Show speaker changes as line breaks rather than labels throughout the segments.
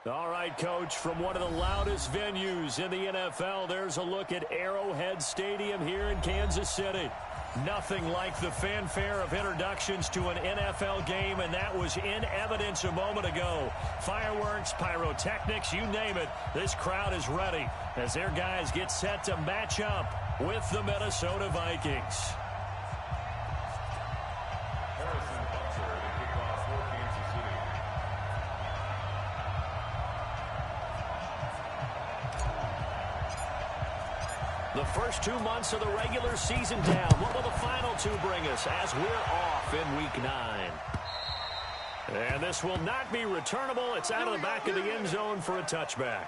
All right, Coach, from one of the loudest venues in the NFL, there's a look at Arrowhead Stadium here in Kansas City. Nothing like the fanfare of introductions to an NFL game, and that was in evidence a moment ago. Fireworks, pyrotechnics, you name it, this crowd is ready as their guys get set to match up with the Minnesota Vikings. The first 2 months of the regular season down. What will the final two bring us as we're off in Week 9? And this will not be returnable. It's out of the back of the end zone for a touchback.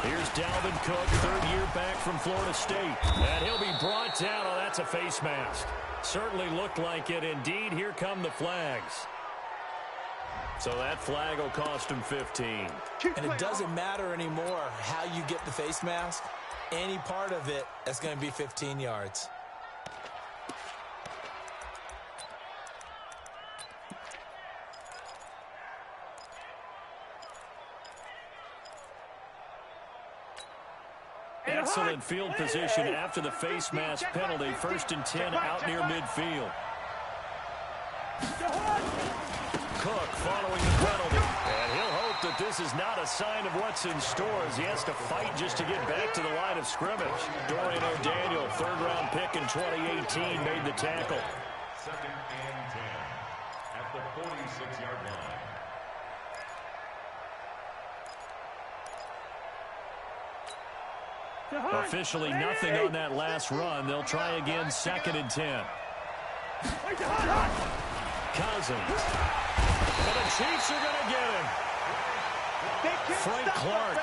Here's Dalvin Cook, third year back from Florida State. And he'll be brought down. Oh, that's a face mask. Certainly looked like it. Indeed, here come the flags. So that flag will cost him 15.
And it doesn't matter anymore how you get the face mask. Any part of it, that's going to be 15 yards.
Excellent field position after the face mask penalty. 1st and 10 out near midfield. Cook following the penalty. And he'll hope that this is not a sign of what's in store as he has to fight just to get back to the line of scrimmage. Dorian O'Daniel, third-round pick in 2018, made the tackle.
2nd and 10 at the 46-yard line.
Officially nothing on that last run. They'll try again, 2nd and 10. Cousins. And the Chiefs are going to get him. Frank Clark.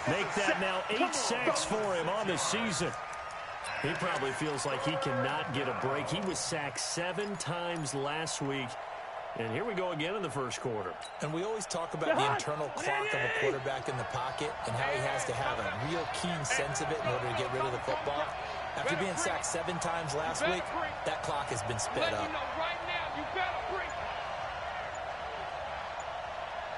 Make that now 8 sacks for him on the season. He probably feels like he cannot get a break. He was sacked 7 times last week. And here we go again in the first quarter.
And we always talk about the internal clock of a quarterback in the pocket and how he has to have a real keen sense of it in order to get rid of the football. After being sacked 7 times last week, that clock has been sped up.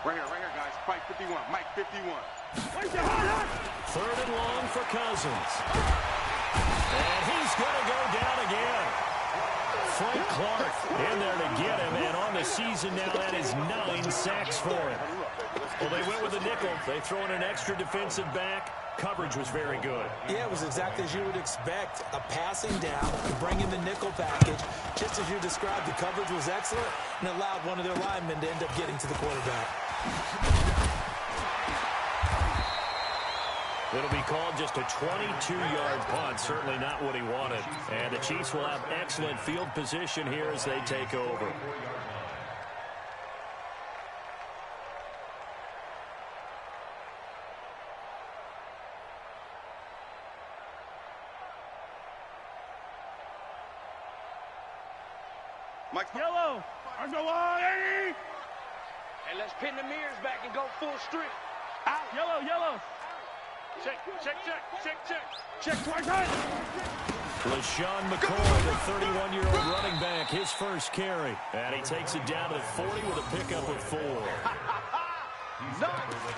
Right here, guys. Mike 51. Mike 51.
3rd and long for Cousins. And he's going to go down again. Frank Clark in there to get him, and on the season now, that is 9 sacks for him. Well, they went with the nickel. They throw in an extra defensive back. Coverage was very good.
Yeah, it was exactly as you would expect. A passing down, bring in the nickel package. Just as you described, the coverage was excellent and allowed one of their linemen to end up getting to the quarterback.
It'll be called just a 22-yard punt. Certainly not what he wanted. And the Chiefs will have excellent field position here as they take over.
Mike.
Yellow. Arms go on, Eddie.
And let's pin the mirrors back and go full strip.
Out. Yellow, yellow.
Check.
Check twice, right.
LaShawn McCoy, the 31-year-old running back, his first carry. And he takes it down to the 40 with a pickup of 4.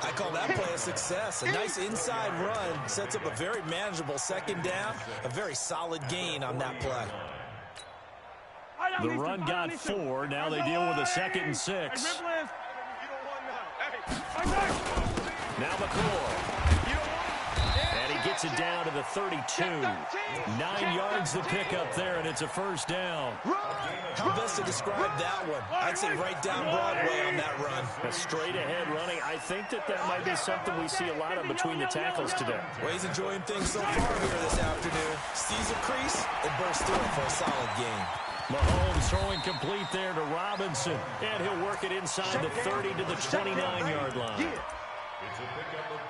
I call that play a success. A nice inside run sets up a very manageable 2nd down. A very solid gain on that play.
The run got 4. Now they deal with a 2nd and 6. Now McCoy. And he gets it down to the 32. 9 yards to pick up there, and it's a first down.
How best to describe that one? I'd say right down Broadway on that run.
A straight ahead running. I think that might be something we see a lot of between the tackles today.
Well, he's enjoying things so far here this afternoon. Sees a crease and bursts through it for a solid gain.
Mahomes throwing complete there to Robinson. And he'll work it inside the 30 to the 29-yard line.
It's a pickup of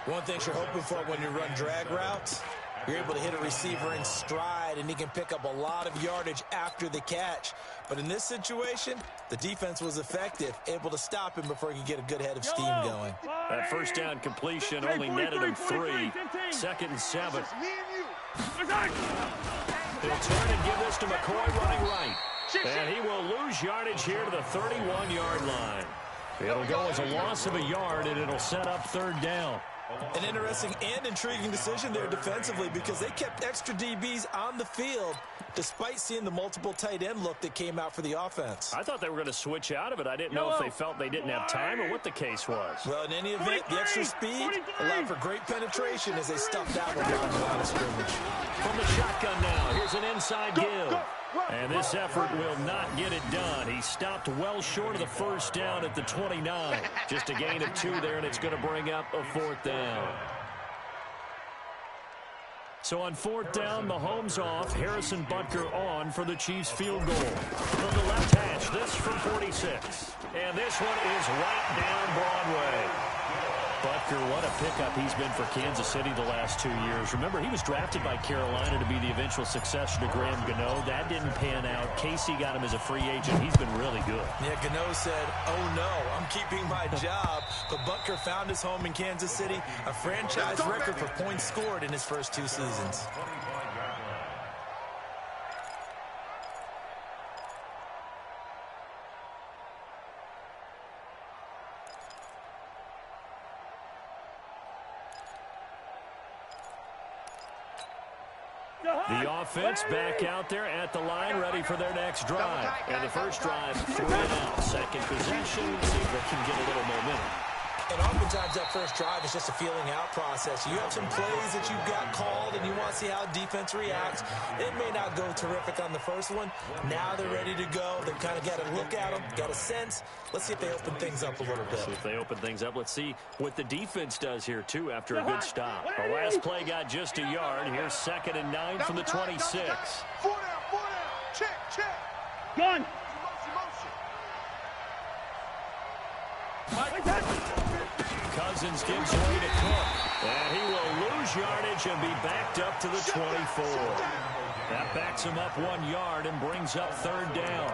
3.
One thing you're hoping for when you run drag routes, you're able to hit a receiver in stride, and he can pick up a lot of yardage after the catch. But in this situation, the defense was effective, able to stop him before he could get a good head of steam going.
That first down completion only netted him 3. 2nd and 7. He'll turn and give this to McCoy running right. And he will lose yardage here to the 31-yard line. It'll go as a loss of a yard, and it'll set up 3rd down.
An interesting and intriguing decision there defensively, because they kept extra DBs on the field despite seeing the multiple tight end look that came out for the offense.
I thought they were going to switch out of it. I didn't know if they felt they didn't have time or what the case was.
Well, in any event, the extra speed allowed for great penetration as they stuffed out one down the line of scrimmage.
From the shotgun now, here's an inside give. And this effort will not get it done. He stopped well short of the 1st down at the 29. Just a gain of 2 there, and it's going to bring up a 4th down. So on 4th down, Mahomes off, Harrison Butker on for the Chiefs field goal. From the left hash, this from 46. And this one is right down Broadway. Butker, what a pickup he's been for Kansas City the last 2 years. Remember, he was drafted by Carolina to be the eventual successor to Graham Gano. That didn't pan out. Casey got him as a free agent. He's been really good.
Yeah, Gano said, oh no, I'm keeping my job. But Butker found his home in Kansas City, a franchise record for points scored in his first 2 seasons.
The offense back out there at the line, ready for their next drive. And the first drive, 3 and out. 2nd possession, see if they can get a little momentum.
And oftentimes that first drive is just a feeling out process. You have some plays that you've got called and you want to see how defense reacts. It may not go terrific on the first one. Now they're ready to go. They've kind of got to look at them, got a sense. Let's see if they open things up a little bit.
See if they open things up. Let's see what the defense does here, too, after a good stop. The last play got just a yard. Here's 2nd and 9 from the 26.
4 down. Check.
Gun.
Cousins gives way to Cook. And he will lose yardage and be backed up to the 24. That backs him up 1 yard and brings up 3rd down.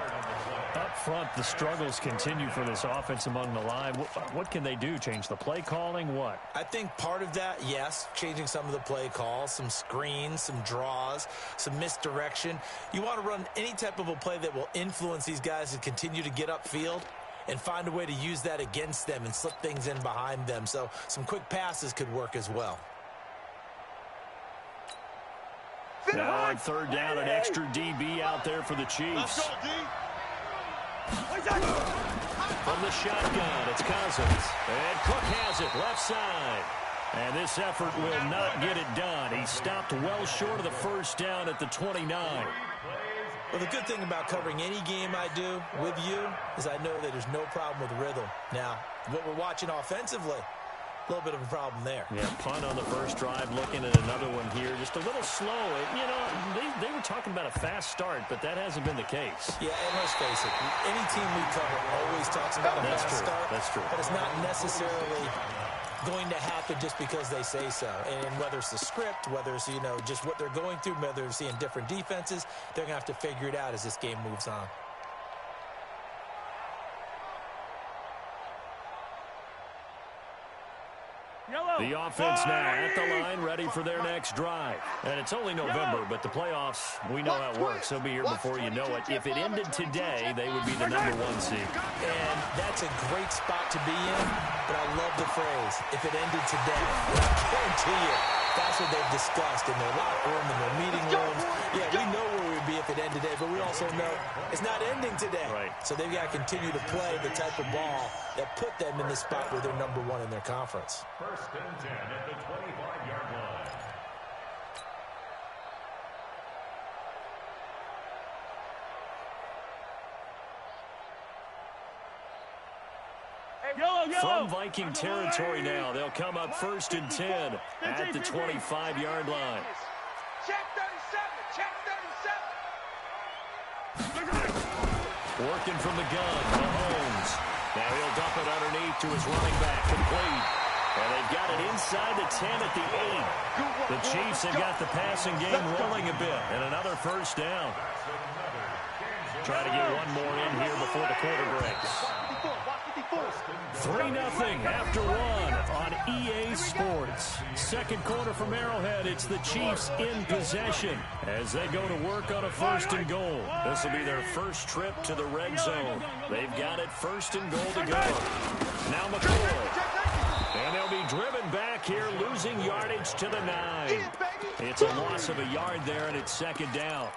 Up front, the struggles continue for this offense among the line. What can they do? Change the play calling? What?
I think part of that, yes, changing some of the play calls, some screens, some draws, some misdirection. You want to run any type of a play that will influence these guys to continue to get upfield and find a way to use that against them and slip things in behind them. So some quick passes could work as well.
Now on 3rd down, an extra DB out there for the Chiefs. From the shotgun, it's Cousins. And Cook has it, left side. And this effort will not get it done. He stopped well short of the 1st down at the 29.
Well, the good thing about covering any game I do with you is I know that there's no problem with rhythm. Now, what we're watching offensively, a little bit of a problem there.
Yeah, punt on the first drive, looking at another one here. Just a little slow. You know, they were talking about a fast start, but that hasn't been the case.
Yeah, and let's face it, any team we cover always talks about a fast start.
That's true.
But it's not necessarily going to happen just because they say so. And whether it's the script, whether it's, you know, just what they're going through, whether they're seeing different defenses, they're going to have to figure it out as this game moves on.
The offense now at the line, ready for their next drive. And it's only November, but the playoffs, we know how it works. They'll be here before you know it. If it ended today, they would be the #1 seed.
And that's a great spot to be in, but I love the phrase, if it ended today. I guarantee you, that's what they've discussed in their locker room, in their meeting rooms. Yeah, we know where we'd be if it ended today, but we also know it's not ending today.
Right.
So they've got to continue to play the type of ball that put them in the spot where they're #1 in their conference.
1st and 10 at the 25-yard line.
From Viking territory now, they'll come up 1st and 10 at the 25-yard line.
Check 37.
Working from the gun, Mahomes. Now he'll dump it underneath to his running back, complete. And they've got it inside the 10 at the 8. The Chiefs have got the passing game rolling a bit. And another first down. Try to get one more in here before the quarter breaks. 3-0 after one on EA Sports. Second quarter from Arrowhead. It's the Chiefs in possession as they go to work on a first and goal. This will be their first trip to the red zone. They've got it first and goal to go. Now McCoy. And they'll be driven back here, losing yardage to the 9. It's a loss of a yard there, and it's second down.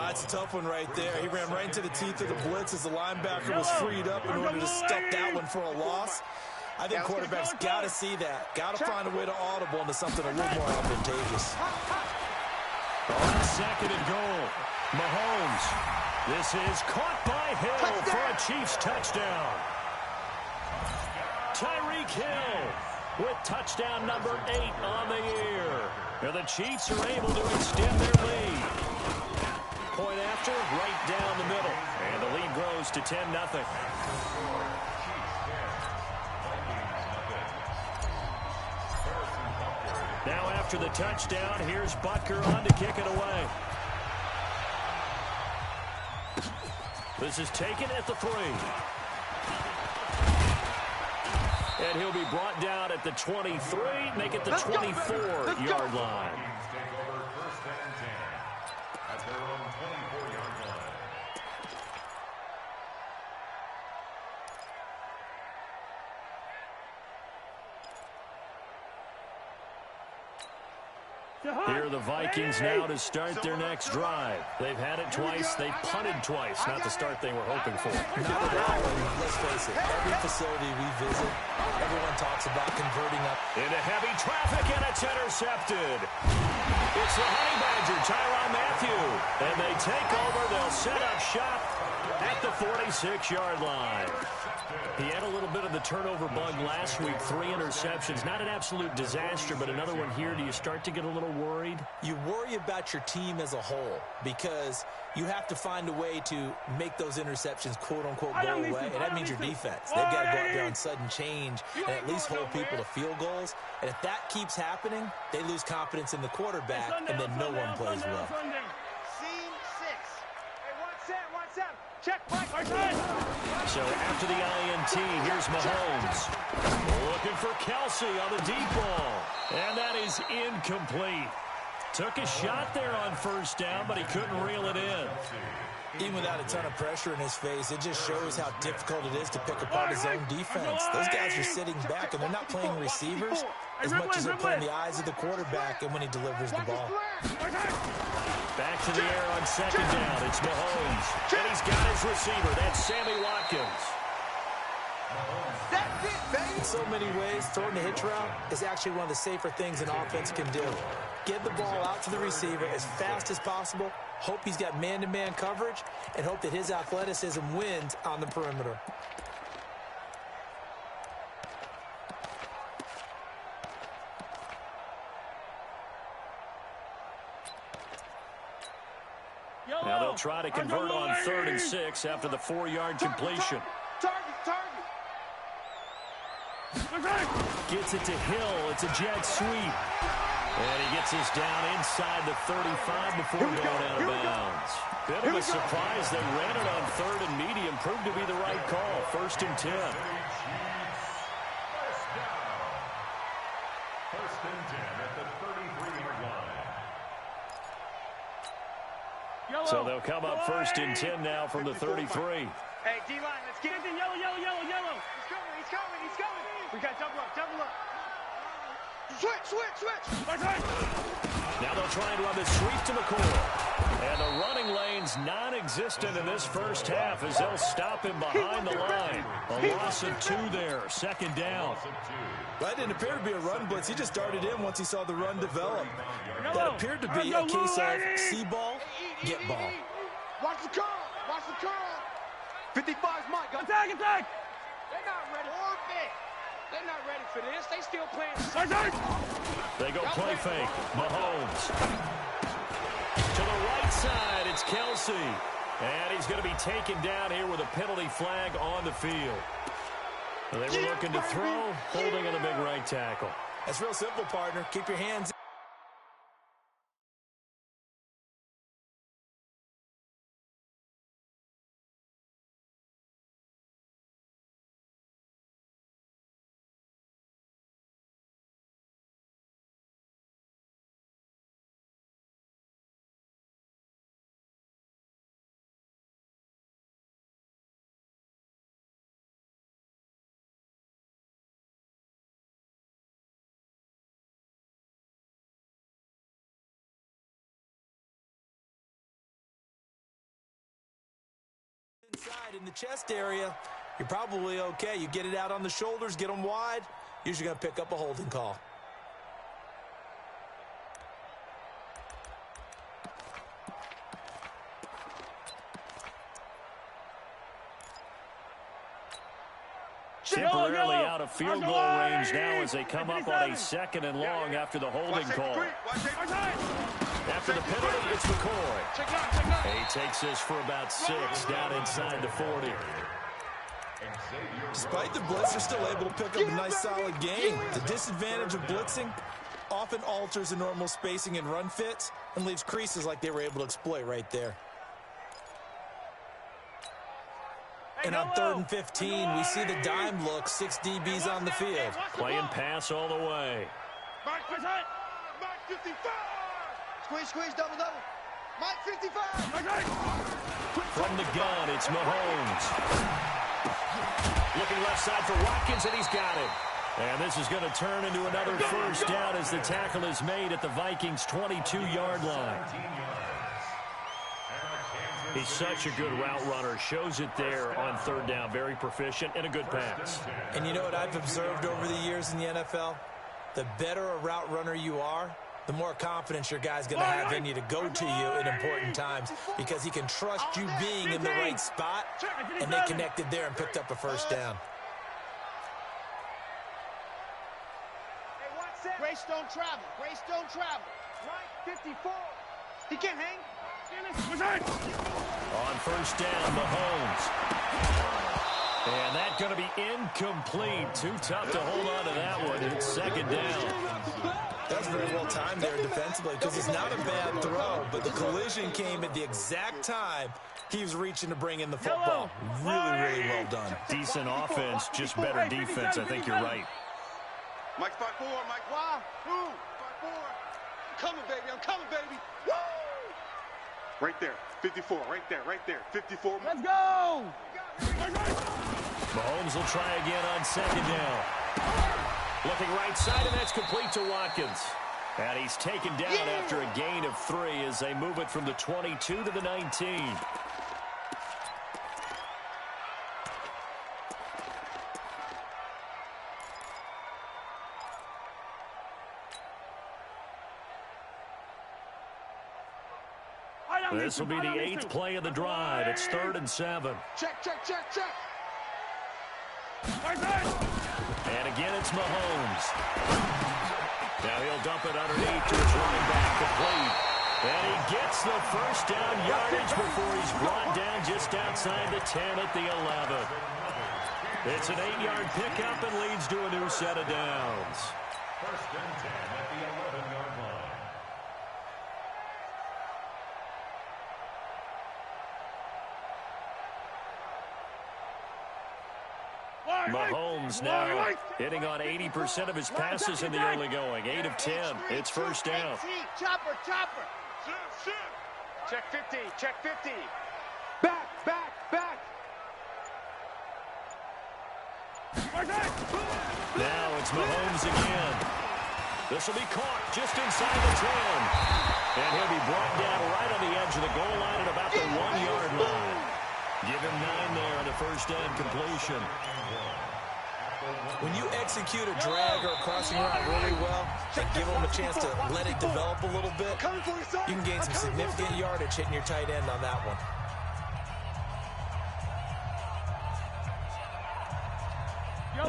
It's a tough one right there. He ran right into the teeth of the blitz as the linebacker was freed up in order to stuff that one for a loss. I think quarterbacks got to see that. Got to find a way to audible into something a little more advantageous.
On second and goal, Mahomes. This is caught by Hill for a Chiefs touchdown. Tyreek Hill with touchdown number 8 on the year. And the Chiefs are able to extend their lead. Point after, right down the middle. And the lead grows to 10-0. Now after the touchdown, here's Butker on to kick it away. This is taken at the 3. And he'll be brought down at the 23, make it the 24-yard line. Here are the Vikings now to start their next drive. They've had it twice. They've punted twice. Not the start they were hoping for.
Not at all. Let's face it, every facility we visit, everyone talks about converting up.
Into heavy traffic, and it's intercepted. It's the Honey Badger, Tyrann Mathieu. And they take over. They'll set up shop at the 46-yard line. He had a little bit of the turnover bug last week, 3 interceptions. Not an absolute disaster, but another one here. Do you start to get a little worried?
You worry about your team as a whole because you have to find a way to make those interceptions, quote-unquote, go away. And that means your defense. They've got to go out there on sudden change and at least hold people to field goals. And if that keeps happening, they lose confidence in the quarterback, and then no one plays well.
Check, right.
So after the INT, here's Mahomes. Looking for Kelsey on the deep ball. And that is incomplete. Took a shot there on first down, but he couldn't reel it in.
Even without a ton of pressure in his face, it just shows how difficult it is to pick apart his own defense. Those guys are sitting back, and they're not playing receivers as much as they're playing the eyes of the quarterback and when he delivers the ball.
Back to the air on second down. It's Mahomes. And he's got his receiver. That's Sammy Watkins.
That's it, baby.
In so many ways, throwing the hitch route is actually one of the safer things an offense can do. Get the ball out to the receiver as fast as possible, hope he's got man-to-man coverage, and hope that his athleticism wins on the perimeter.
Now they'll try to convert on 3rd and 6 after the 4-yard completion.
Target.
Gets it to Hill. It's a jet sweep. And he gets us down inside the 35 before going out of bounds. Bit of a surprise. They ran it on 3rd and medium. Proved to be the right call. 1st and 10.
First and 10 at the 33-yard line.
So they'll come up 1st and 10 now from the 33.
Hey, D-line, let's get it. Yellow. He's coming. We got double up.
Switch.
Now they'll try and run the sweep to McCoy. And the running lane's non-existent in this first half as they'll stop him behind the line. A loss of 2 there. 2nd down.
That didn't appear to be a run blitz. He just darted in once he saw the run develop. That appeared to be a case of see ball, get ball.
Watch the curl. 55's Mike.
Attack.
They're not ready. They're not ready for this. They still playing.
They go play fake. Mahomes. To the right side, it's Kelsey. And he's going to be taken down here with a penalty flag on the field. They were looking to throw, holding on the big right tackle.
That's real simple, partner. Keep your hands inside in the chest area. You're probably okay. You get it out on the shoulders, get them wide. Usually going to pick up a holding call.
Temporarily out of field goal range now as they come up on a 2nd and long after the holding call. After the penalty, it's McCoy. He takes this for about 6 down inside the 40.
Despite the blitz, they're still able to pick up a nice solid gain. The disadvantage of blitzing often alters the normal spacing and run fits and leaves creases like they were able to exploit right there. And on 3rd and 15, we see the dime look, 6 DBs on the field.
Playing pass all the way.
Mike 55. Squeeze, double. Mike 55.
From the gun, it's Mahomes. Looking left side for Watkins, and he's got it. And this is going to turn into another first down as the tackle is made at the Vikings' 22-yard line. He's such a good route runner. Shows it there on 3rd down. Very proficient and a good pass.
And you know what I've observed over the years in the NFL? The better a route runner you are, the more confidence your guy's going to have in you to go to you in important times because he can trust you being in the right spot, and they connected there and picked up a first down.
Grace don't travel. Mike 54. He can't hang.
On 1st down, Mahomes. And that's going to be incomplete. Too tough to hold on to that one. It's 2nd down.
That's very well timed there defensively because it's not a bad throw, but the collision came at the exact time he was reaching to bring in the football. Really well done.
Decent offense, just better defense. I think you're right.
Mike 5-4, Mike. Why? Who? 5-4. I'm coming, baby. Woo! Right there, 54, right there, 54.
Let's go!
Mahomes will try again on 2nd down. Looking right side, and that's complete to Watkins. And he's taken down after a gain of 3 as they move it from the 22 to the 19. This will be the 8th play of the drive. It's 3rd and 7.
Check.
And again, it's Mahomes. Now he'll dump it underneath to his running back, complete. And he gets the first down yardage before he's brought down just outside the 10 at the 11. It's an 8-yard pickup and leads to a new set of downs.
1st and 10 at the 11-yard line.
Mahomes now hitting on 80% of his passes in the early going. 8 of 10. It's 1st down.
Chopper. Check 50.
Back.
Now it's Mahomes again. This will be caught just inside the 10. And he'll be brought down right on the edge of the goal line at about the 1-yard line. Give him 9 there on the 1st down completion.
When you execute a drag or a crossing route really well and give them a chance to let it develop a little bit, you can gain some significant yardage hitting your tight end on that one.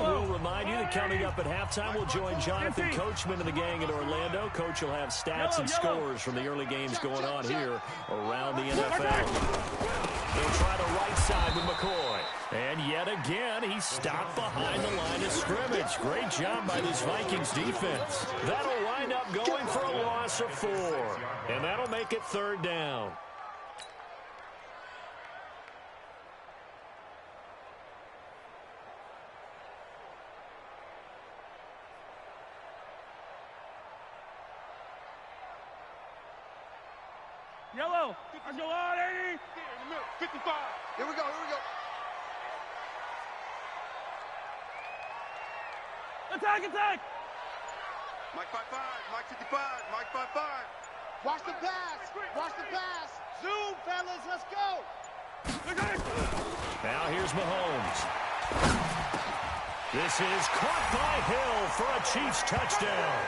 We'll remind you that coming up at halftime, we'll join Jonathan Coachman and the gang in Orlando. Coach will have stats and scores from the early games going on here around the NFL. They'll try the right side with McCoy. And yet again, he stopped behind the line of scrimmage. Great job by this Vikings defense. That'll wind up going for a loss of 4. And that'll make it 3rd down.
Yellow. Let's go on, 80.
55. Here we go.
Attack, attack.
Mike 55, Mike 55, Mike 55.
Watch the pass. Zoom, fellas. Let's go.
Now here's Mahomes. This is caught by Hill for a Chiefs touchdown.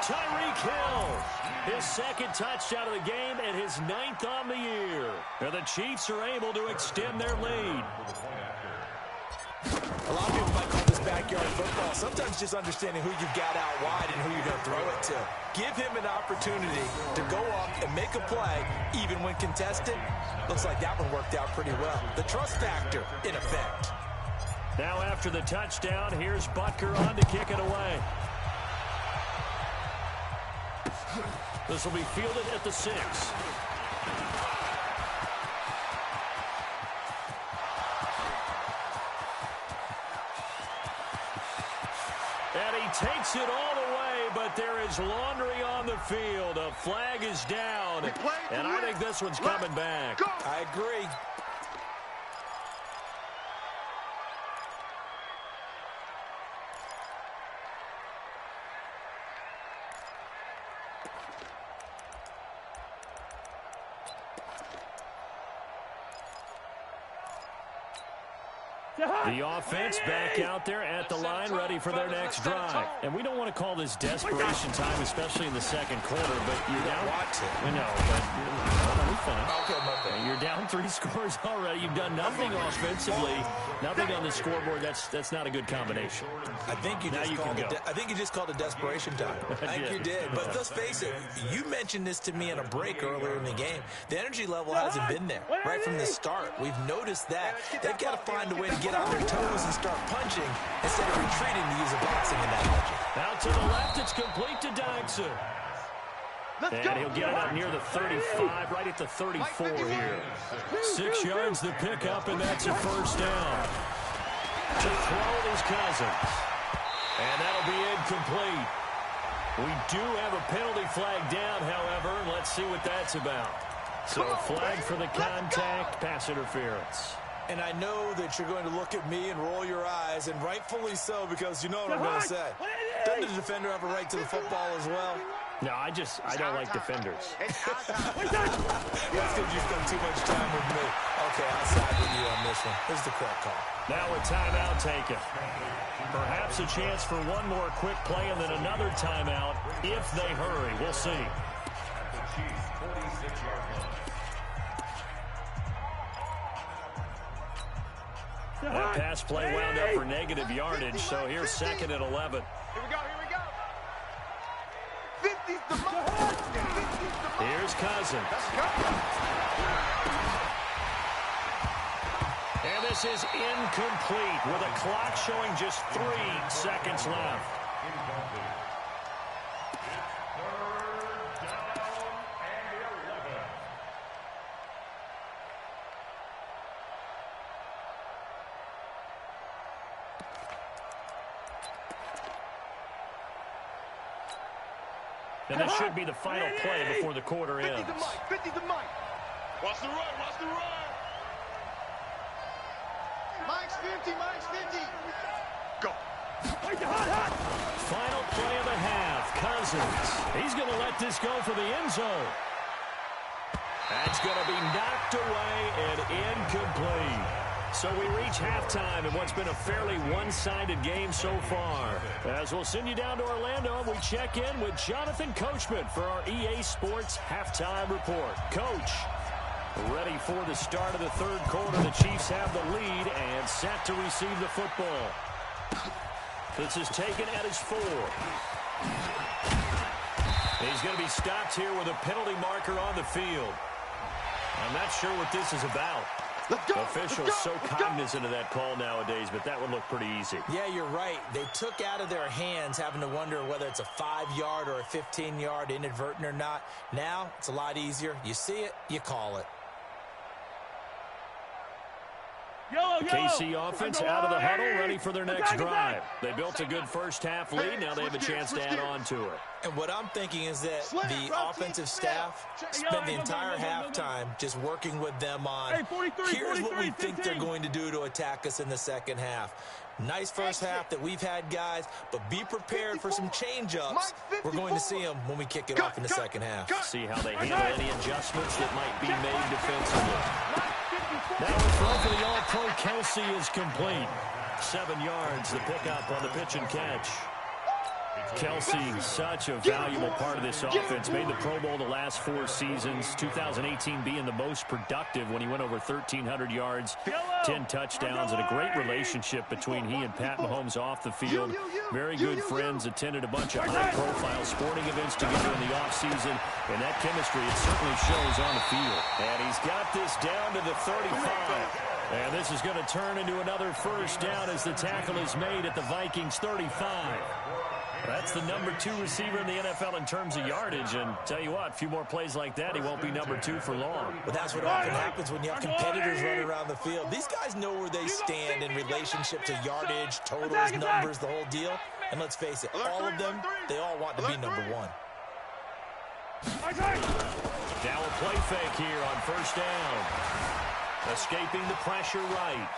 Tyreek Hill, his 2nd touchdown of the game and his 9th on the year. And the Chiefs are able to extend their lead.
A lot of people might call this backyard football. Sometimes just understanding who you've got out wide and who you're going to throw it to. Give him an opportunity to go up and make a play, even when contested. Looks like that one worked out pretty well. The trust factor in effect.
Now after the touchdown, here's Butker on to kick it away. This will be fielded at the 6. And he takes it all the way, but there is laundry on the field. A flag is down, and I think this one's coming back.
I agree.
The offense back out there at the line, ready for their next drive. And we don't want to call this desperation time, especially in the 2nd quarter, but you're down. I know, but let me finish. You're down 3 scores already. You've done nothing offensively, nothing on the scoreboard. That's not a good combination.
I think you just called it desperation time. I think you did. But let's face it, you mentioned this to me in a break earlier in the game. The energy level hasn't been there right from the start. We've noticed that. They've got to find a way to get on their toes and start punching instead of retreating, to use a boxing analogy.
Out to the left, it's complete to Dyson. And he'll get it up near the 35, right at the 34 here. 6 yards the pickup, and that's a 1st down. To throw it is Cousins. And that'll be incomplete. We do have a penalty flag down, however. Let's see what that's about. So flag for the contact, pass interference.
And I know that you're going to look at me and roll your eyes, and rightfully so, because you know what I'm going to say. Doesn't the defender have a right to the football as well?
No, I don't like defenders.
That's because you've spent too much time with me. Okay, I'll side with you on this one. This is the correct call.
Now a timeout taken. Perhaps a chance for one more quick play and then another timeout if they hurry. We'll see.
The Chiefs' 46-yard line.
That pass play wound up for negative yardage, so here's 2nd and 11.
Here we go.
50's the mark.
Here's Cousins. And this is incomplete with a clock showing just 3 seconds left. And this should be the final play before the quarter ends.
50 the mic.
Watch the run.
Mike's 50.
Go.
Final play of the half. Cousins. He's going to let this go for the end zone. That's going to be knocked away and incomplete. So we reach halftime in what's been a fairly one-sided game so far. As we'll send you down to Orlando, we check in with Jonathan Coachman for our EA Sports Halftime Report. Coach, ready for the start of the 3rd quarter. The Chiefs have the lead and set to receive the football. This is taken at his 4. He's going to be stopped here with a penalty marker on the field. I'm not sure what this is about. Officials so cognizant of that call nowadays, but that would look pretty easy.
Yeah, you're right. They took out of their hands having to wonder whether it's a 5-yard or a 15-yard inadvertent or not. Now, it's a lot easier. You see it, you call it.
The KC offense out of the huddle, ready for their next drive. They built a good first-half lead. Now they have a chance to add on to it.
And what I'm thinking is that the offensive staff spent the entire halftime just working with them on, here's what we think they're going to do to attack us in the second half. Nice first half that we've had, guys, but be prepared for some change-ups. We're going to see them when we kick it off in the second half.
See how they handle any adjustments that might be made defensively. Now a throw for the All-Pro Kelsey is complete. 7 yards, the pickup on the pitch and catch. Kelsey, such a valuable part of this offense. Made the Pro Bowl the last 4 seasons. 2018 being the most productive when he went over 1,300 yards, 10 touchdowns, and a great relationship between he and Pat Mahomes off the field. Very good friends, attended a bunch of high-profile sporting events together in the offseason, and that chemistry, it certainly shows on the field. And he's got this down to the 35. And this is going to turn into another first down as the tackle is made at the Vikings 35. That's the number 2 receiver in the NFL in terms of yardage. And tell you what, a few more plays like that, he won't be number 2 for long.
But that's what often happens when you have competitors running around the field. These guys know where they stand in relationship to yardage, totals, numbers, the whole deal. And let's face it, all of them, they all want to be number 1.
Now a play fake here on first down. Escaping the pressure right.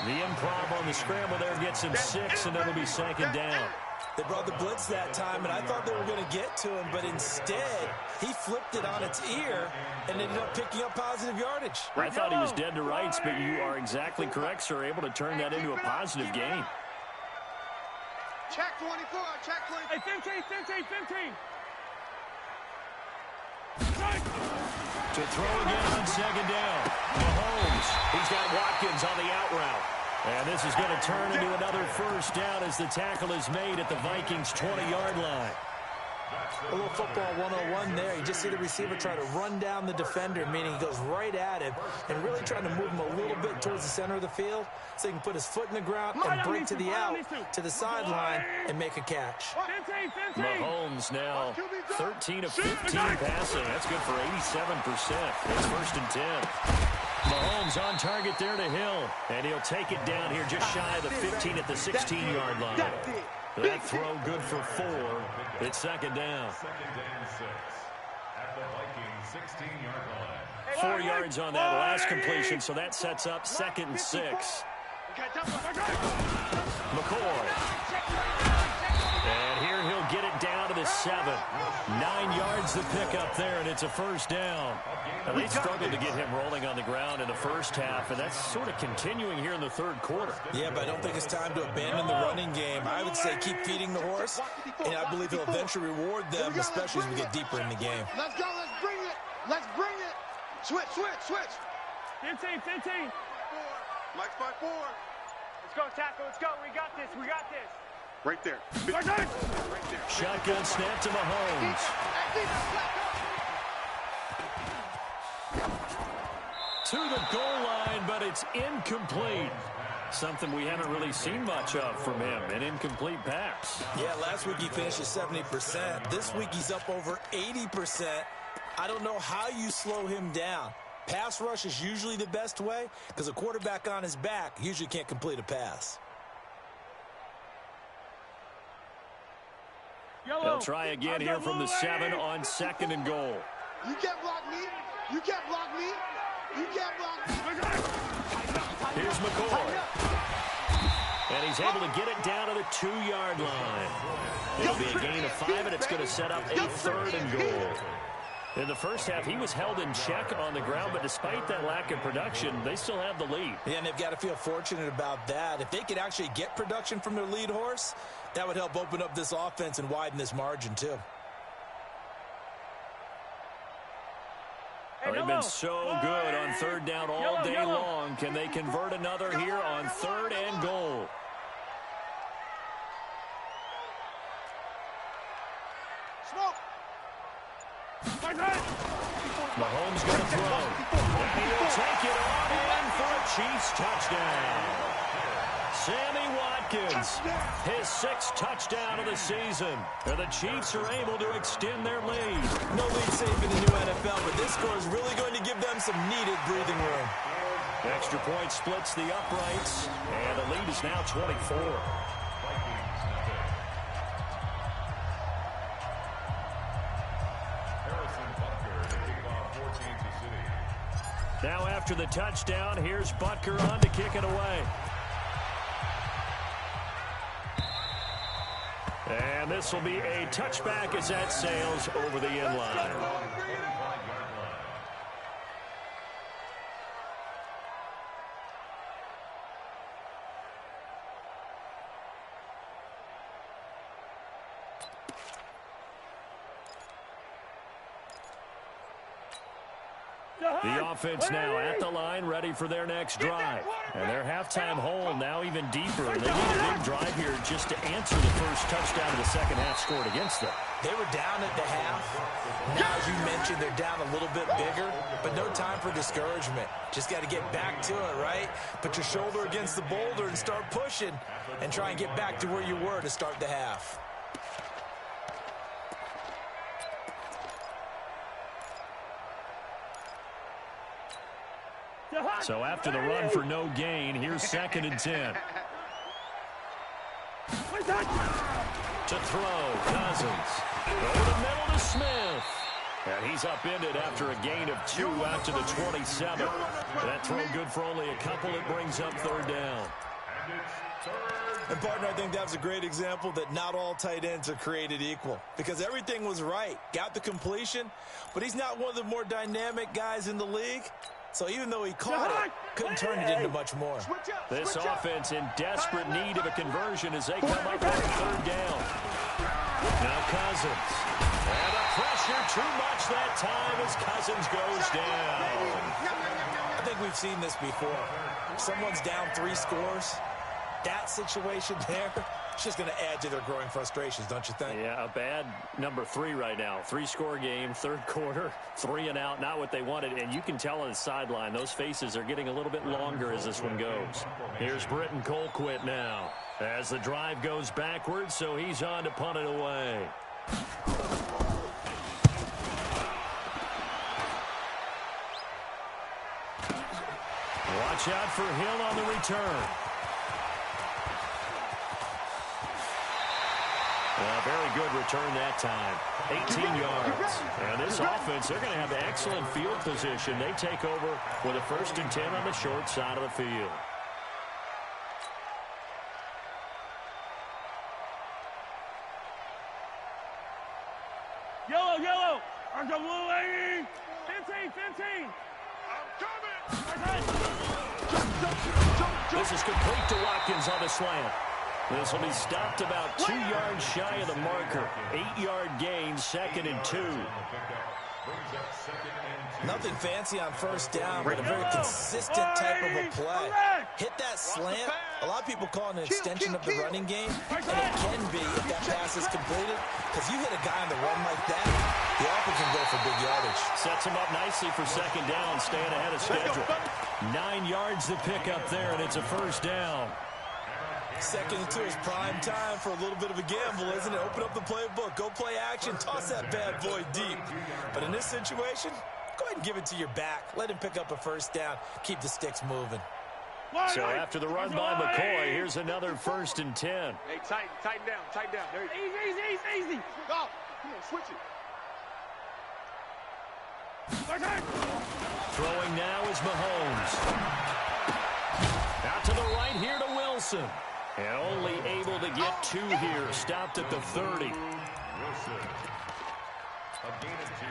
The improv on the scramble there gets him 6, and it'll be second down.
They brought the blitz that time, and I thought they were going to get to him, but instead, he flipped it on its ear and ended up picking up positive yardage.
I thought he was dead to rights, but you are exactly correct, sir. Able to turn that into a positive gain.
Check 24, check 24. Hey, 15.
To throw again on second down. Mahomes, he's got Watkins on the out route. And this is going to turn into another first down as the tackle is made at the Vikings' 20-yard line.
A little football 101 there. You just see the receiver try to run down the defender, meaning he goes right at him and really trying to move him a little bit towards the center of the field so he can put his foot in the ground and break to the out, to the sideline, and make a catch.
Mahomes now 13 of 15 passing. That's good for 87%. It's first and 10. Mahomes on target there to Hill, and he'll take it down here just shy of the 15 at the 16-yard line. That throw good for 4. It's second down.
Second down 6 at the Vikings 16-yard line.
4 yards on that last completion, so that sets up second and 6. McCoy. And here he'll get it down to the 7. 9 yards the pickup there, and it's a first down. Now, they struggled to get him rolling on the ground in the first half, and that's sort of continuing here in the third quarter.
Yeah, but I don't think it's time to abandon the running game. I would say keep feeding the horse, and I believe he'll eventually reward them, especially as we get deeper in the game.
Let's go, let's bring it. Let's bring it. Switch. 15. Mike's by 4. Let's go, tackle. Let's go. We got this.
Right there.
Shotgun snap to Mahomes. To the goal line, but it's incomplete. Something we haven't really seen much of from him, an incomplete pass.
Yeah, last week he finished at 70%. This week he's up over 80%. I don't know how you slow him down. Pass rush is usually the best way because a quarterback on his back usually can't complete a pass.
They'll try again here from the 7 on second and goal.
You can't block me.
Here's McCoy. And he's able to get it down to the 2-yard line. It'll be a gain of 5, and it's going to set up a third and goal. In the first half, he was held in check on the ground, but despite that lack of production, they still have the lead.
Yeah, and they've got to feel fortunate about that. If they could actually get production from their lead horse, that would help open up this offense and widen this margin, too.
They've been so good on third down all day long. Can they convert another here on third and goal? Mahomes going to throw. first touchdown. Sammy Watkins, his 6th touchdown of the season. And the Chiefs are able to extend their lead.
No lead safe in the new NFL, but this score is really going to give them some needed breathing room.
Extra point splits the uprights, and the lead is now 24. Now after the touchdown, here's Butker on to kick it away. And this will be a touchback as that sails over the end line. The offense now at the line, ready for their next drive. And their halftime hole now even deeper. And they need a big drive here just to answer the first touchdown of the second half scored against them.
They were down at the half. Now, as you mentioned, they're down a little bit bigger, but no time for discouragement. Just got to get back to it, right? Put your shoulder against the boulder and start pushing and try and get back to where you were to start the half.
So after the run for no gain, here's 2nd and 10. To throw, Cousins. Over the middle to Smith. And he's upended after a gain of 2 out to the 27. That throw good for only a couple. It brings up 3rd down.
And, partner, I think that was a great example that not all tight ends are created equal. Because everything was right. Got the completion, but he's not one of the more dynamic guys in the league. So even though he caught it, couldn't turn it into much more.
This offense in desperate need of a conversion as they come up on 3rd down. Now Cousins. And the pressure too much that time as Cousins goes down.
I think we've seen this before. Someone's down 3 scores. That situation there, it's just going to add to their growing frustrations, don't you think?
Yeah, a bad number 3 right now. 3-score game, 3rd quarter, 3 and out, not what they wanted. And you can tell on the sideline, those faces are getting a little bit longer as this one goes. Here's Britton Colquitt now as the drive goes backwards, so he's on to punt it away. Watch out for Hill on the return. Very good return that time. 18 yards. And this offense, they're going to have excellent field position. They take over with a 1st and 10 on the short side of the field.
Yellow, yellow. Arch of blue, 80. 15, 15. I'm coming.
This is complete to Watkins on the slant. This will be stopped about 2 yards shy of the marker. 8-yard gain, 2nd and 2.
Nothing fancy on 1st down, but a very consistent type of a play. Hit that slant. A lot of people call it an extension of the running game, and it can be if that pass is completed, because you hit a guy on the run like that, he often can go for big yardage.
Sets him up nicely for 2nd down, staying ahead of schedule. 9 yards to pick up there, and it's a 1st down.
2nd and 2 is prime time for a little bit of a gamble, isn't it? Open up the playbook, go play action, toss that bad boy deep. But in this situation, go ahead and give it to your back. Let him pick up a 1st down, keep the sticks moving.
So after the run by McCoy, here's another 1st and 10.
Hey, tighten down. There you go.
Easy.
Go. Come on, switch it.
Throwing now is Mahomes. Out to the right here to Wilson. And only able to get 2 here. Stopped at the 30.
Wilson. A gain of 2.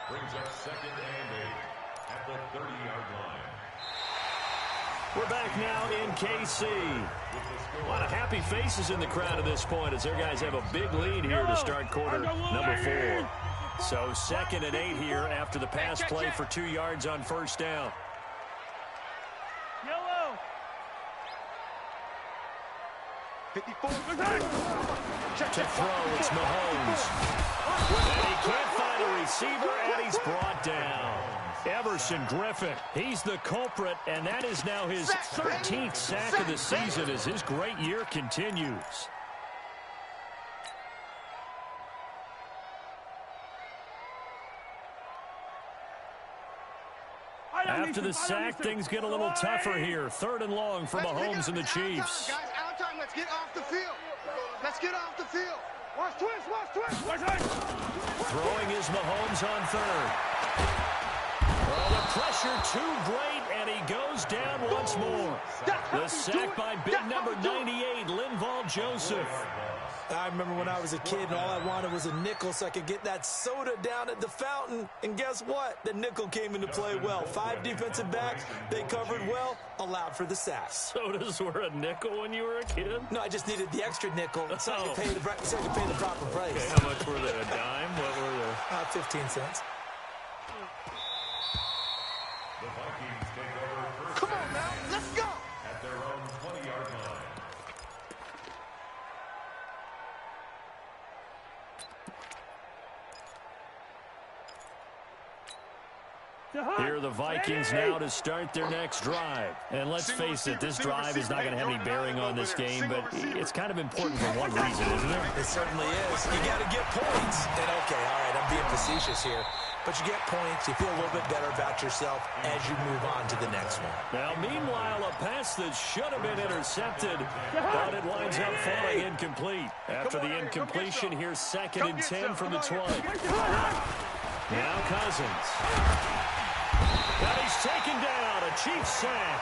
Brings up 2nd and 8 at the 30-yard line.
We're back now in KC. A lot of happy faces in the crowd at this point as their guys have a big lead here to start quarter number 4. So 2nd and 8 here after the pass play for 2 yards on 1st down.
Yellow.
54.
To throw, it's Mahomes. And he can't find a receiver, and he's brought down. Everson Griffin, he's the culprit, and that is now his 13th sack of the season as his great year continues. After the sack, things get a little tougher here. 3rd and long for Mahomes and the Chiefs.
Guys, out time. Let's get off the field. Let's get off the field. Watch twist.
Throwing is Mahomes on 3rd. Oh, the pressure too great, and he goes down once more. The sack by big number 98, Linval Joseph.
I remember when I was a kid and all I wanted was a nickel so I could get that soda down at the fountain. And guess what? The nickel came into play well. 5 defensive backs, they covered well, allowed for the sack.
Sodas were a nickel when you were a kid?
No, I just needed the extra nickel so I could pay the proper price.
Okay, how much were they? A dime? What were they?
15 cents.
The Vikings take over first.
Come on now, let's go.
At their own 20-yard line.
Here are the Vikings now to start their next drive. And let's face it, this drive is not going to have any bearing on this game, but it's kind of important for one reason, isn't it?
It certainly is. You got to get points. And okay, all right, I'm being facetious here. But you get points, you feel a little bit better about yourself as you move on to the next one.
Now, meanwhile, a pass that should have been intercepted, but it winds up falling incomplete. After the incompletion, here's 2nd and 10 from the 20. Now Cousins. And he's taken down, a Chiefs sack.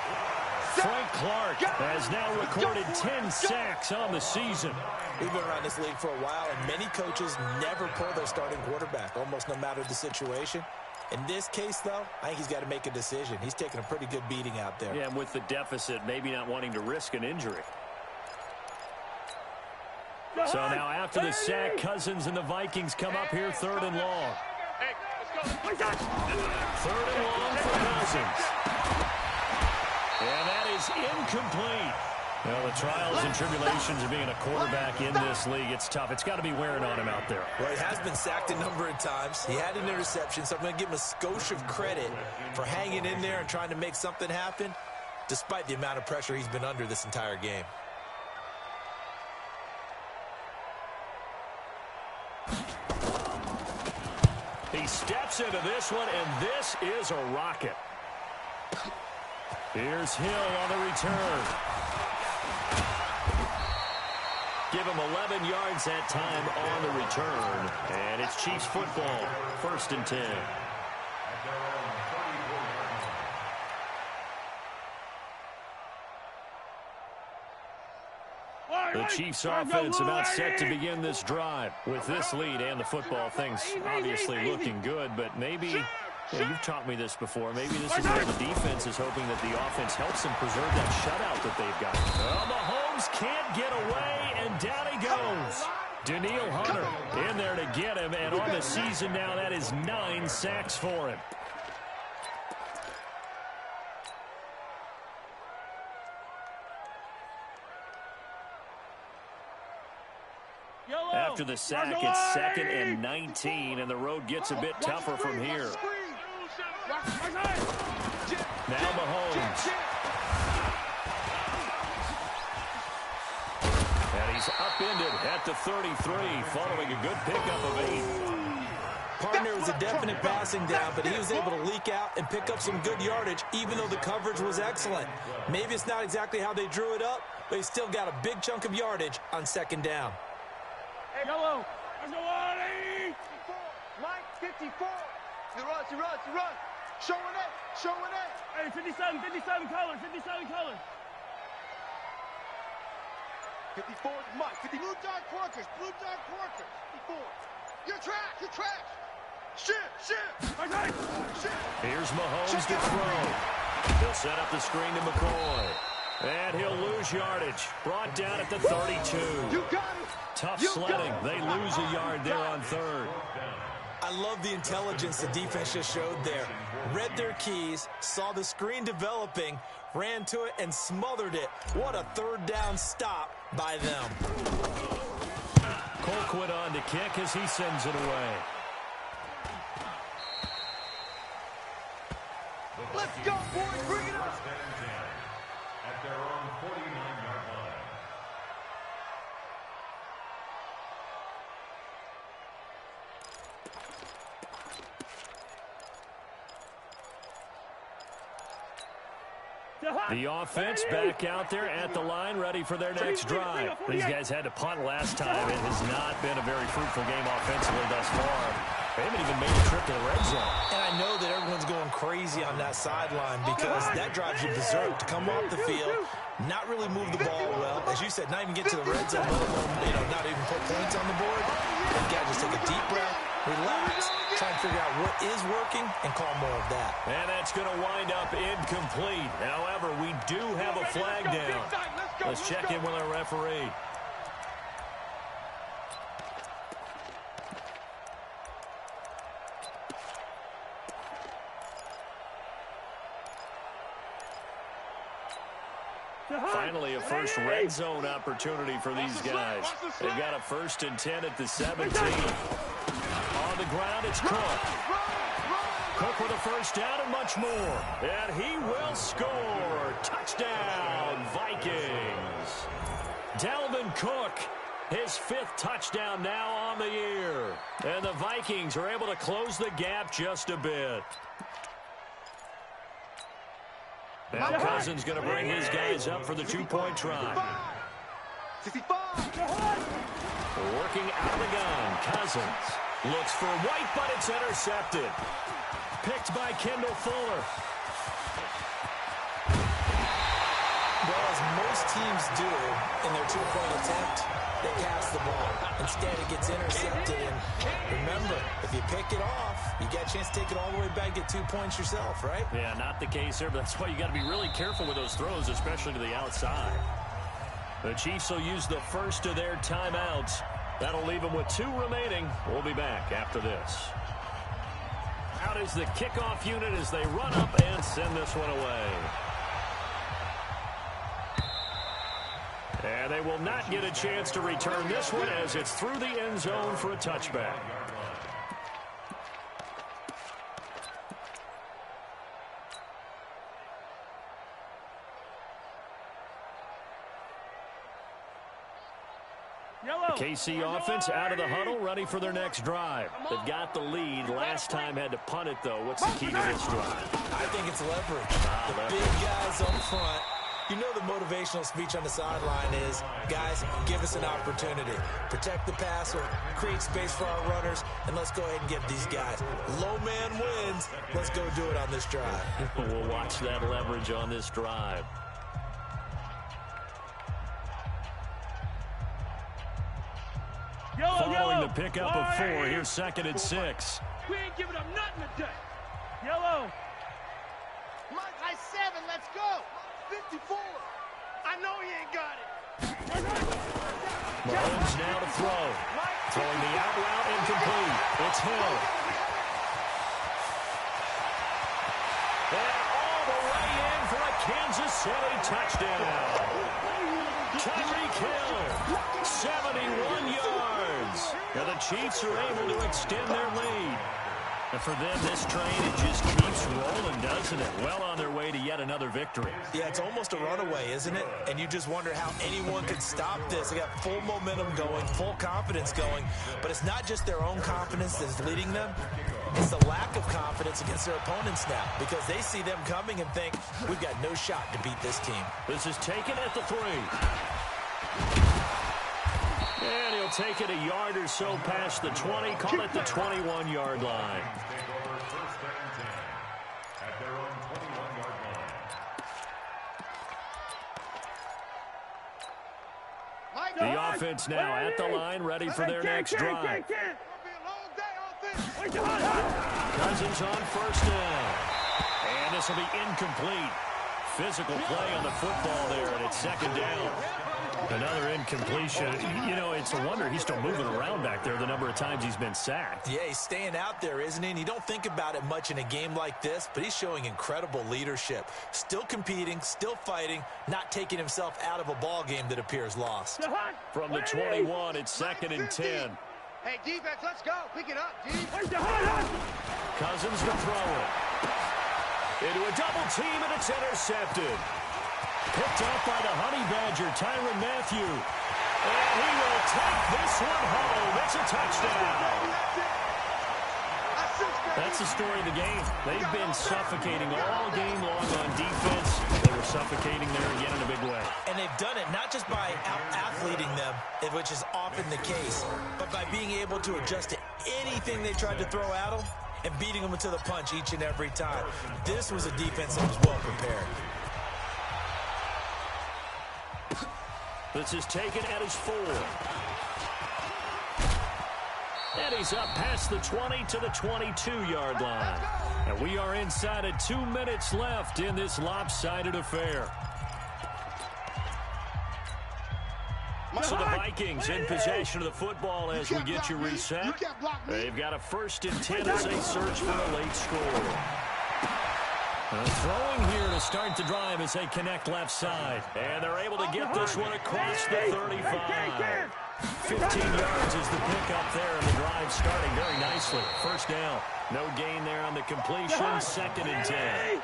Frank Clark has now recorded 10 sacks on the season.
We've been around this league for a while, and many coaches never pull their starting quarterback, almost no matter the situation. In this case, though, I think he's got to make a decision. He's taking a pretty good beating out there.
Yeah, and with the deficit, maybe not wanting to risk an injury. So now after the sack, Cousins and the Vikings come up here 3rd and long. 3rd and long for Cousins. And that is incomplete. Well, the trials and tribulations of being a quarterback in this league, it's tough. It's got to be wearing on him out there.
Well, he has been sacked a number of times. He had an interception, so I'm going to give him a skosh of credit for hanging in there and trying to make something happen, despite the amount of pressure he's been under this entire game.
He steps into this one, and this is a rocket. Here's Hill on the return. Give him 11 yards that time on the return. And it's Chiefs football, 1st and 10. The Chiefs offense about set to begin this drive. With this lead and the football, things obviously looking good, but maybe, you've taught me this before, maybe this is where the defense is hoping that the offense helps them preserve that shutout that they've got. Well, Mahomes can't get away, and down he goes. Danielle Hunter in there to get him, and on the season now, that is 9 sacks for him. After the sack, it's 2nd and 19, and the road gets a bit tougher from here. Now Mahomes. And he's upended at the 33, following a good pickup of 8.
Partner was a definite passing down, but he was able to leak out and pick up some good yardage, even though the coverage was excellent. Maybe it's not exactly how they drew it up, but he still got a big chunk of yardage on 2nd down.
Yellow.
Mike, 54. He runs. Showing it.
Hey, 57 color.
54 is Mike. 50. Blue dog porkers. 54. You're trash. Shit.
Here's Mahomes to throw. He'll set up the screen to McCoy. And he'll lose yardage. Brought down at the 32.
You got it.
Tough sledding. They lose a yard there on 3rd.
I love the intelligence the defense just showed there. Read their keys, saw the screen developing, ran to it, and smothered it. What a 3rd down stop by them.
Colquitt on to kick as he sends it away.
Let's go, boys. Bring it up.
First and 10 at their own 49-yard line.
The offense back out there at the line, ready for their next drive. These guys had to punt last time. It has not been a very fruitful game offensively thus far. They haven't even made a trip to the red zone.
And I know that everyone's going crazy on that sideline because that drives you berserk to come off the field, not really move the ball well. As you said, not even get to the red zone, let alone, not even put points on the board. You got to just take a deep breath, relax, try and figure out what is working and call more of that.
And that's going to wind up incomplete. However, we do have a flag down. Let's check in with our referee. Finally, a first red zone opportunity for these guys. They've got a 1st and 10 at the 17. On the ground, it's Cook. Cook with a first down and much more. And he will score. Touchdown, Vikings. Dalvin Cook, his 5th touchdown now on the year. And the Vikings are able to close the gap just a bit. Now Cousins going to bring his guys up for the 2-point try.
65.
Working out of the gun. Cousins looks for White, but it's intercepted. Picked by Kendall Fuller.
Well, as most teams do in their 2-point attempt, they pass the ball. Instead, it gets intercepted. And remember, if you pick it off, you get a chance to take it all the way back, get 2 points yourself, right?
Yeah, not the case there, but that's why you got to be really careful with those throws, especially to the outside. The Chiefs will use the first of their timeouts. That'll leave them with 2 remaining. We'll be back after this. Out is the kickoff unit as they run up and send this one away. And they will not get a chance to return this one as it's through the end zone for a touchback. The KC offense out of the huddle, ready for their next drive. They've got the lead. Last time had to punt it, though. What's the key to this drive?
I think it's leverage. The big guys up front. You know the motivational speech on the sideline is, guys, give us an opportunity. Protect the passer, create space for our runners, and let's go ahead and get these guys. Low man wins. Let's go do it on this drive.
We'll watch that leverage on this drive. Following the pickup of 4, here's 2nd and 6.
We ain't giving up nothing today. Yellow.
Mike, high 7. Let's go. 54. I know he ain't got it.
Mahomes now to throw. Throwing the out route incomplete. It's Hill. And all the way in for a Kansas City touchdown. Tyreek Hill, 71 yards. Now the Chiefs are able to extend their lead. And for them, this train, it just keeps rolling, doesn't it? Well on their way to yet another victory.
Yeah, it's almost a runaway, isn't it? And you just wonder how anyone could stop this. They got full momentum going, full confidence going. But it's not just their own confidence that's leading them. It's the lack of confidence against their opponents now because they see them coming and think, we've got no shot to beat this team.
This is taken at the 3. And he'll take it a yard or so past the 20, call it the 21-yard line.
Take over 1st and 10 at their own 21-yard line.
The offense now at the line, ready for their next drive. Cousins on 1st down. And this will be incomplete. Physical play on the football there, and it's 2nd down. Another incompletion. You know, it's a wonder he's still moving around back there the number of times he's been sacked.
Yeah, he's staying out there, isn't he? And you don't think about it much in a game like this, but he's showing incredible leadership. Still competing, still fighting, not taking himself out of a ball game that appears lost.
From the 21, it's 2nd and 10.
Hey, defense, let's go. Pick it up, D.
Cousins to throw it. into a double team, and it's intercepted. Picked up by the Honey Badger, Tyrann Mathieu. And he will take this one home. It's a touchdown. That's the story of the game. They've been suffocating all game long on defense. They were suffocating there again in a big way.
And they've done it not just by out-athleting them, which is often the case, but by being able to adjust to anything they tried to throw at them and beating them to the punch each and every time. This was a defense that was well prepared.
This is taken at his 4. And he's up past the 20 to the 22-yard line. And we are inside of 2 minutes left in this lopsided affair. So the Vikings in possession of the football as we get you reset. They've got a 1st and 10 as they search for a late score. Throwing here to start the drive as they connect left side. And they're able to get this one across the 35. 15 yards is the pickup there, and the drive starting very nicely. 1st down. No gain there on the completion. 2nd and 10.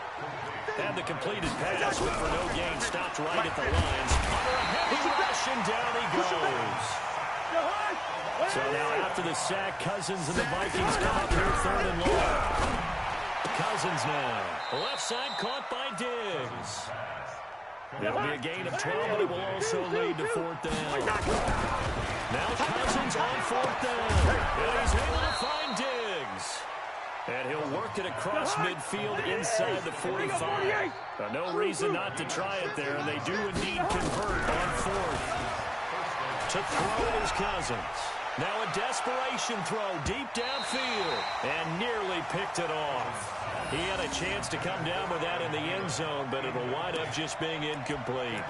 And the completed pass, but for no gain, stopped right at the lines. Under a heavy rush, and down he goes. So now after the sack, Cousins and the Vikings come up here 3rd and long. Cousins now. Left side caught by Diggs. It'll be a gain of 12, but it will also lead to 4th down. Now Cousins on 4th down. And he's able to find Diggs. And he'll work it across midfield inside the 45. No reason not to try it there, and they do indeed convert on 4th. To throw is Cousins. Now a desperation throw deep downfield, and nearly picked it off. He had a chance to come down with that in the end zone, but it'll wind up just being incomplete.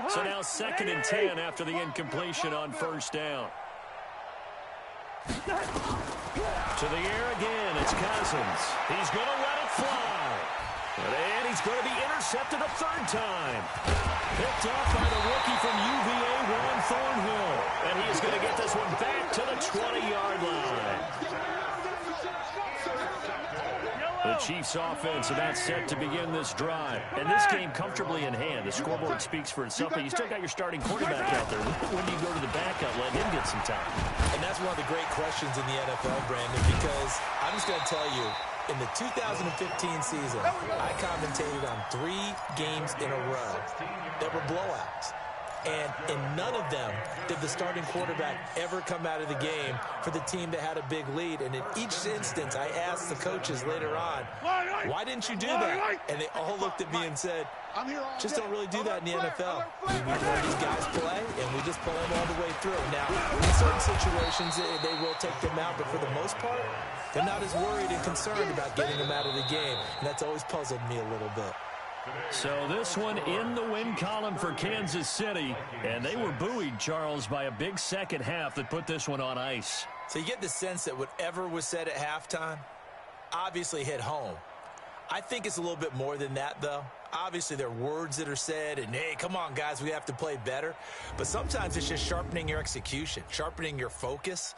So now 2nd and 10 after the incompletion on 1st down. To the air again, it's Cousins. He's going to let it fly. And he's going to be intercepted a 3rd time. Picked off by the rookie from UVA, Juan Thornhill. And he is going to get this one back to the 20-yard line. The Chiefs offense about set to begin this drive. And this game comfortably in hand. The scoreboard speaks for itself, but you still got your starting quarterback out there. When do you go to the backup, let him get some time?
And that's one of the great questions in the NFL, Brandon, because I'm just going to tell you, in the 2015 season, I commentated on 3 games in a row that were blowouts. And in none of them did the starting quarterback ever come out of the game for the team that had a big lead. And in each instance, I asked the coaches later on, why didn't you do that? And they all looked at me and said, just don't really do that in the NFL. We let these guys play, and we just pull them all the way through. Now, in certain situations, they will take them out, but for the most part, they're not as worried and concerned about getting them out of the game. And that's always puzzled me a little bit.
So this one in the win column for Kansas City, and they were buoyed, Charles, by a big 2nd half that put this one on ice.
So you get the sense that whatever was said at halftime obviously hit home. I think it's a little bit more than that, though. Obviously, there are words that are said, and, hey, come on, guys, we have to play better. But sometimes it's just sharpening your execution, sharpening your focus,